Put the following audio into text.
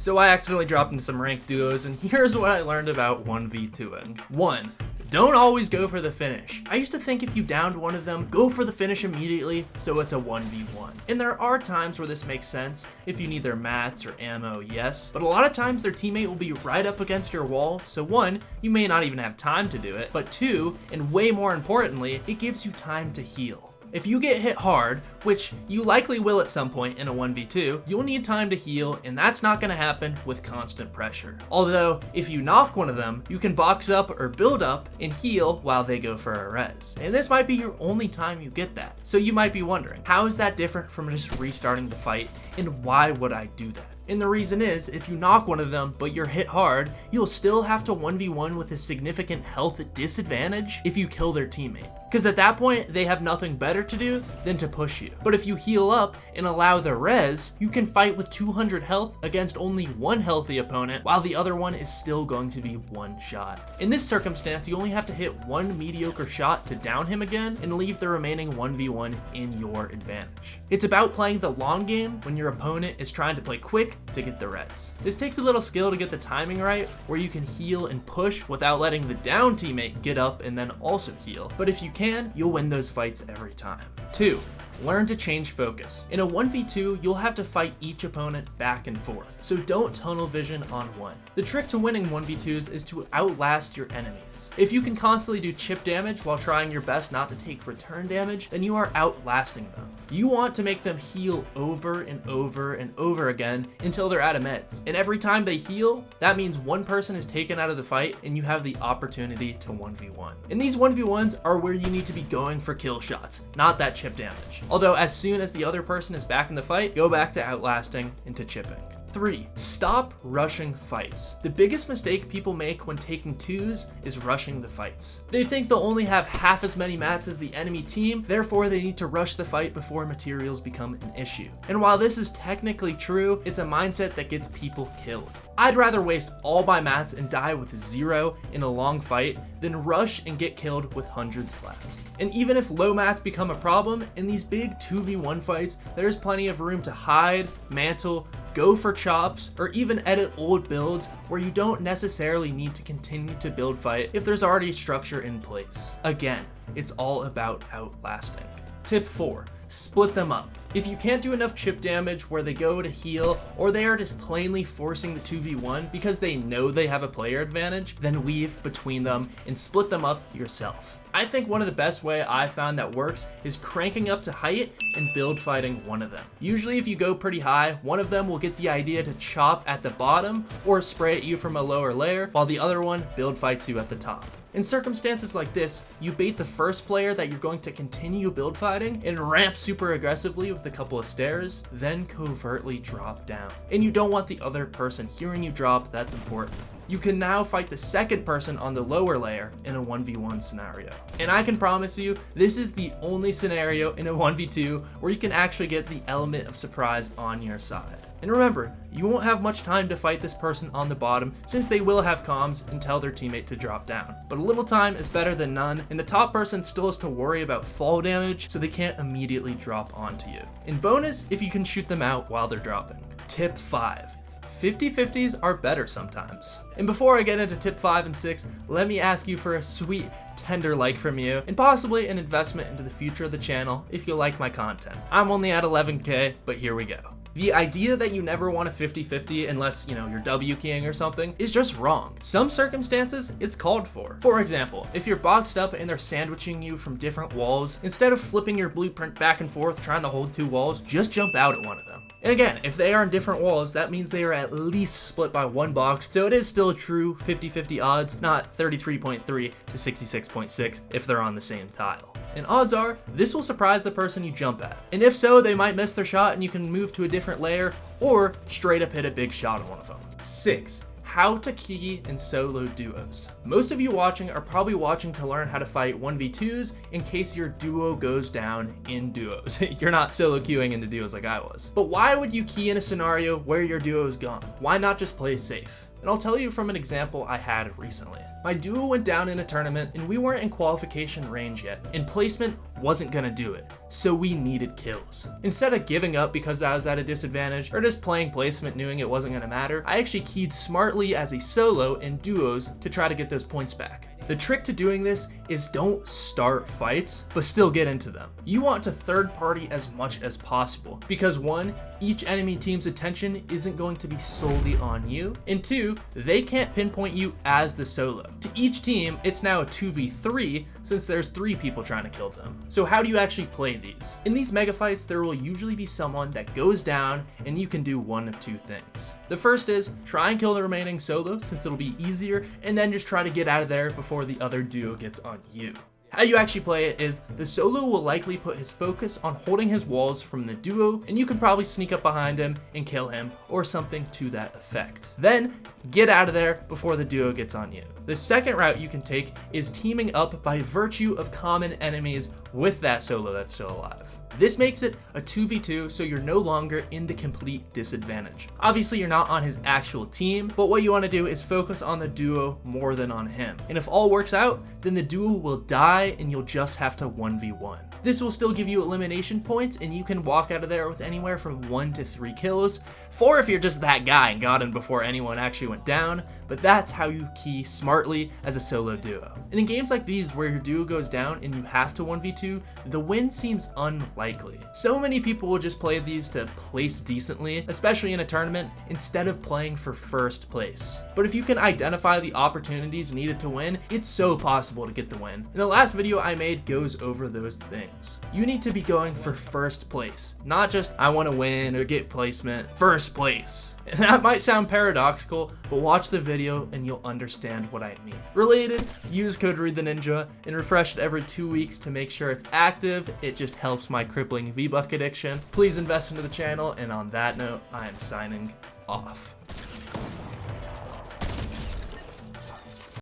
So I accidentally dropped into some ranked duos, and here's what I learned about 1v2ing. 1. Don't always go for the finish. I used to think if you downed one of them, go for the finish immediately, so it's a 1v1. And there are times where this makes sense, if you need their mats or ammo, yes, but a lot of times their teammate will be right up against your wall, so 1, you may not even have time to do it, but 2, and way more importantly, it gives you time to heal. If you get hit hard, which you likely will at some point in a 1v2, you'll need time to heal, and that's not going to happen with constant pressure. Although, if you knock one of them, you can box up or build up and heal while they go for a res. And this might be your only time you get that. So you might be wondering, how is that different from just restarting the fight, and why would I do that? And the reason is, if you knock one of them, but you're hit hard, you'll still have to 1v1 with a significant health disadvantage if you kill their teammate. Because at that point, they have nothing better to do than to push you. But if you heal up and allow the res, you can fight with 200 health against only one healthy opponent, while the other one is still going to be one shot. In this circumstance, you only have to hit one mediocre shot to down him again and leave the remaining 1v1 in your advantage. It's about playing the long game when your opponent is trying to play quick to get the res. This takes a little skill to get the timing right, where you can heal and push without letting the down teammate get up and then also heal. But if you can, you'll win those fights every time. 2. Learn to change focus. In a 1v2, you'll have to fight each opponent back and forth, so don't tunnel vision on one. The trick to winning 1v2s is to outlast your enemies. If you can constantly do chip damage while trying your best not to take return damage, then you are outlasting them. You want to make them heal over and over and over again until they're out of meds. And every time they heal, that means one person is taken out of the fight and you have the opportunity to 1v1. And these 1v1s are where you need to be going for kill shots, not that chip damage. Although as soon as the other person is back in the fight, go back to outlasting and to chipping. 3. Stop rushing fights. The biggest mistake people make when taking 2s is rushing the fights. They think they'll only have half as many mats as the enemy team, therefore they need to rush the fight before materials become an issue. And while this is technically true, it's a mindset that gets people killed. I'd rather waste all my mats and die with 0 in a long fight than rush and get killed with hundreds left. And even if low mats become a problem, in these big 2v1 fights, there's plenty of room to hide, mantle, go for chops, or even edit old builds where you don't necessarily need to continue to build fight if there's already structure in place. Again, it's all about outlasting. Tip 4. Split them up. If you can't do enough chip damage where they go to heal, or they are just plainly forcing the 2v1 because they know they have a player advantage, then weave between them and split them up yourself. I think one of the best way I found that works is cranking up to height and build fighting one of them. Usually if you go pretty high, one of them will get the idea to chop at the bottom or spray at you from a lower layer, while the other one build fights you at the top. In circumstances like this, you bait the first player that you're going to continue build fighting and ramp super aggressively with a couple of stairs, then covertly drop down. And you don't want the other person hearing you drop, that's important. You can now fight the second person on the lower layer in a 1v1 scenario. And I can promise you, this is the only scenario in a 1v2 where you can actually get the element of surprise on your side. And remember, you won't have much time to fight this person on the bottom since they will have comms and tell their teammate to drop down. But a little time is better than none, and the top person still has to worry about fall damage so they can't immediately drop onto you. And bonus, if you can shoot them out while they're dropping. Tip 5. 50-50s are better sometimes. And before I get into tip 5 and 6, let me ask you for a sweet, tender like from you, and possibly an investment into the future of the channel if you like my content. I'm only at 11K, but here we go. The idea that you never want a 50-50 unless, you're W keying or something is just wrong. Some circumstances, it's called for. For example, if you're boxed up and they're sandwiching you from different walls, instead of flipping your blueprint back and forth trying to hold 2 walls, just jump out at one of them. And again, if they are on different walls, that means they are at least split by 1 box, so it is still a true 50-50 odds, not 33.3 to 66.6 if they're on the same tile. And odds are, this will surprise the person you jump at. And if so, they might miss their shot and you can move to a different layer, or straight up hit a big shot on one of them. 6. How to key in solo duos. Most of you watching are probably watching to learn how to fight 1v2s in case your duo goes down in duos. You're not solo queuing into duos like I was. But why would you key in a scenario where your duo is gone? Why not just play safe? And I'll tell you from an example I had recently. My duo went down in a tournament and we weren't in qualification range yet, and placement wasn't gonna do it, so we needed kills. Instead of giving up because I was at a disadvantage or just playing placement knowing it wasn't gonna matter, I actually keyed smartly as a solo in duos to try to get those points back. The trick to doing this is don't start fights, but still get into them. You want to third party as much as possible because 1, each enemy team's attention isn't going to be solely on you, and 2, they can't pinpoint you as the solo. To each team, it's now a 2v3 since there's 3 people trying to kill them. So how do you actually play these? In these mega fights, there will usually be someone that goes down and you can do one of 2 things. The first is try and kill the remaining solo since it'll be easier, and then just try to get out of there before the other duo gets on you. How you actually play it is the solo will likely put his focus on holding his walls from the duo, and you can probably sneak up behind him and kill him or something to that effect. Then get out of there before the duo gets on you. The second route you can take is teaming up by virtue of common enemies with that solo that's still alive. This makes it a 2v2, so you're no longer in the complete disadvantage. Obviously, you're not on his actual team, but what you want to do is focus on the duo more than on him. And if all works out, then the duo will die and you'll just have to 1v1. This will still give you elimination points, and you can walk out of there with anywhere from 1 to 3 kills, 4 if you're just that guy and got in before anyone actually went down, but that's how you key smartly as a solo duo. And in games like these where your duo goes down and you have to 1v2, the win seems unlikely. So many people will just play these to place decently, especially in a tournament, instead of playing for first place. But if you can identify the opportunities needed to win, it's so possible to get the win. And the last video I made goes over those things. You need to be going for first place, not just I want to win or get placement. First place. And that might sound paradoxical, but watch the video and you'll understand what I mean. Related, use code reidtheninja and refresh it every 2 weeks to make sure it's active. It just helps my crippling V-Buck addiction. Please invest into the channel, and on that note, I am signing off.